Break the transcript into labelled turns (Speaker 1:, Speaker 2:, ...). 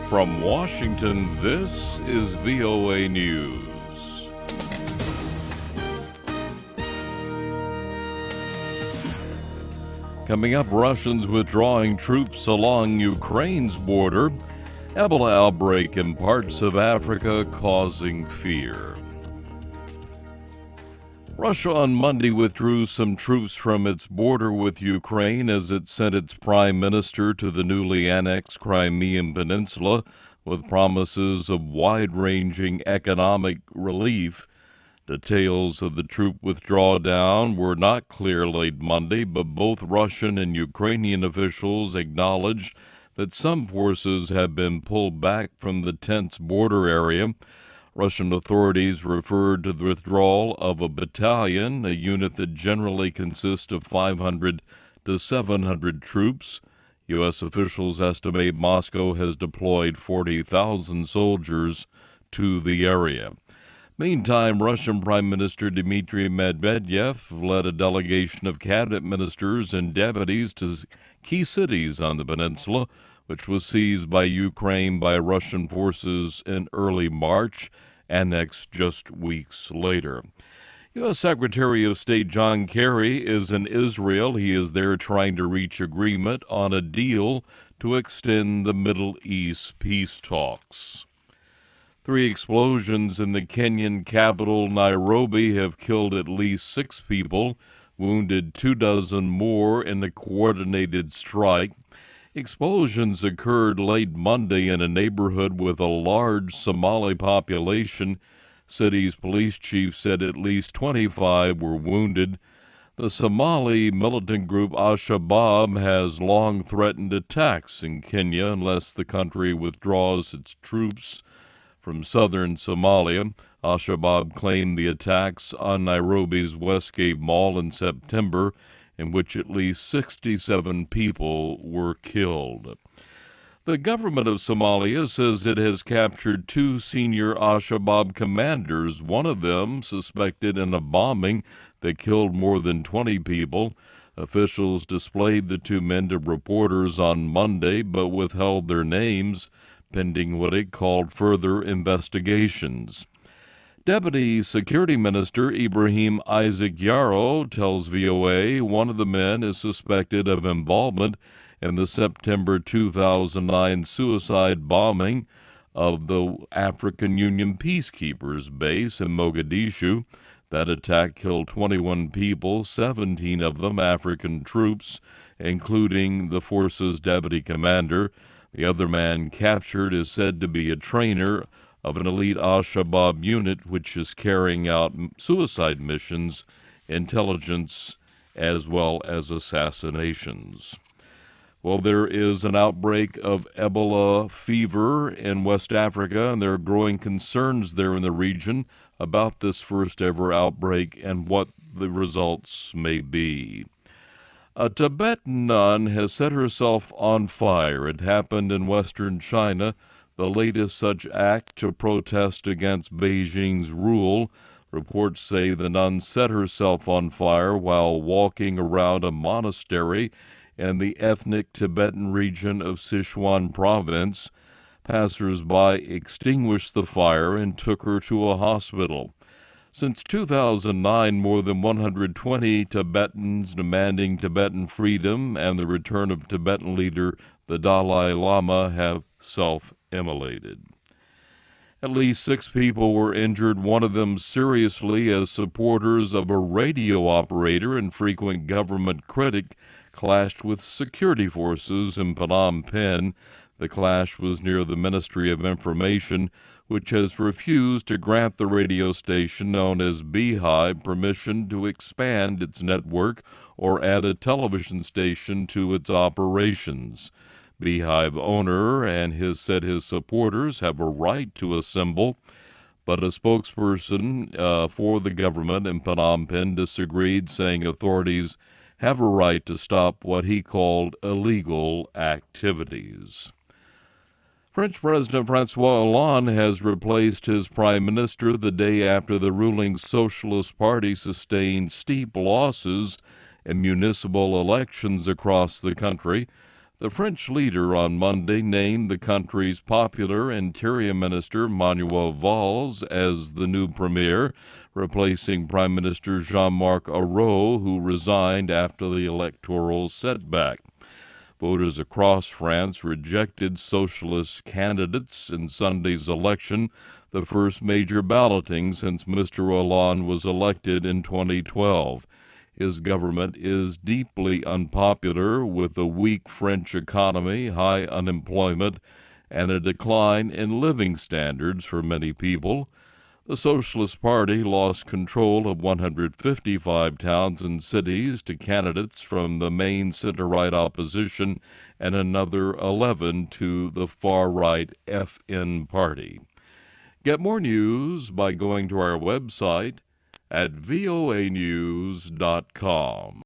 Speaker 1: From Washington, this is VOA News. Coming up, Russians withdrawing troops along Ukraine's border, Ebola outbreak in parts of Africa causing fear. Russia on Monday withdrew some troops from its border with Ukraine as it sent its prime minister to the newly annexed Crimean peninsula with promises of wide-ranging economic relief. Details of the troop withdrawal were not clear late Monday, but both Russian and Ukrainian officials acknowledged that some forces have been pulled back from the tense border area. Russian authorities referred to the withdrawal of a battalion, a unit that generally consists of 500 to 700 troops. U.S. officials estimate Moscow has deployed 40,000 soldiers to the area. Meantime, Russian Prime Minister Dmitri Medvedev led a delegation of cabinet ministers and deputies to key cities on the peninsula, which was seized by Ukraine by Russian forces in early March, annexed just weeks later. U.S. Secretary of State John Kerry is in Israel. He is there trying to reach agreement on a deal to extend the Middle East peace talks. 3 explosions in the Kenyan capital, Nairobi, have killed at least 6 people, wounded 24 more in the coordinated strike. Explosions occurred late Monday in a neighborhood with a large Somali population. City's police chief said at least 25 were wounded. The Somali militant group Al-Shabaab has long threatened attacks in Kenya unless the country withdraws its troops from southern Somalia. Al-Shabaab claimed the attacks on Nairobi's Westgate Mall in September, in which at least 67 people were killed. The government of Somalia says it has captured 2 senior Al-Shabaab commanders, one of them suspected in a bombing that killed more than 20 people. Officials displayed the 2 men to reporters on Monday, but withheld their names, pending what it called further investigations. Deputy Security Minister Ibrahim Isaac Yarrow tells VOA one of the men is suspected of involvement in the September 2009 suicide bombing of the African Union Peacekeepers base in Mogadishu. That attack killed 21 people, 17 of them African troops, including the force's deputy commander. The other man captured is said to be a trainer of an elite Al-Shabaab unit which is carrying out suicide missions, intelligence, as well as assassinations. Well, there is an outbreak of Ebola fever in West Africa, and there are growing concerns there in the region about this first-ever outbreak and what the results may be. A Tibetan nun has set herself on fire. It happened in western China, the latest such act to protest against Beijing's rule. Reports say the nun set herself on fire while walking around a monastery in the ethnic Tibetan region of Sichuan province. Passers-by extinguished the fire and took her to a hospital. Since 2009, more than 120 Tibetans demanding Tibetan freedom and the return of Tibetan leader the Dalai Lama have self-immolated. At least 6 people were injured, one of them seriously, as supporters of a radio operator and frequent government critic clashed with security forces in Phnom Penh. The clash was near the Ministry of Information, which has refused to grant the radio station known as Beehive permission to expand its network or add a television station to its operations. Beehive owner and his supporters have a right to assemble, but a spokesperson for the government in Phnom Penh disagreed, saying authorities have a right to stop what he called illegal activities. French President François Hollande has replaced his prime minister the day after the ruling Socialist Party sustained steep losses in municipal elections across the country. The French leader on Monday named the country's popular Interior Minister Manuel Valls as the new premier, replacing Prime Minister Jean-Marc Ayrault, who resigned after the electoral setback. Voters across France rejected socialist candidates in Sunday's election, the first major balloting since Mr. Hollande was elected in 2012. His government is deeply unpopular, with a weak French economy, high unemployment, and a decline in living standards for many people. The Socialist Party lost control of 155 towns and cities to candidates from the main center-right opposition and another 11 to the far-right FN Party. Get more news by going to our website at voanews.com.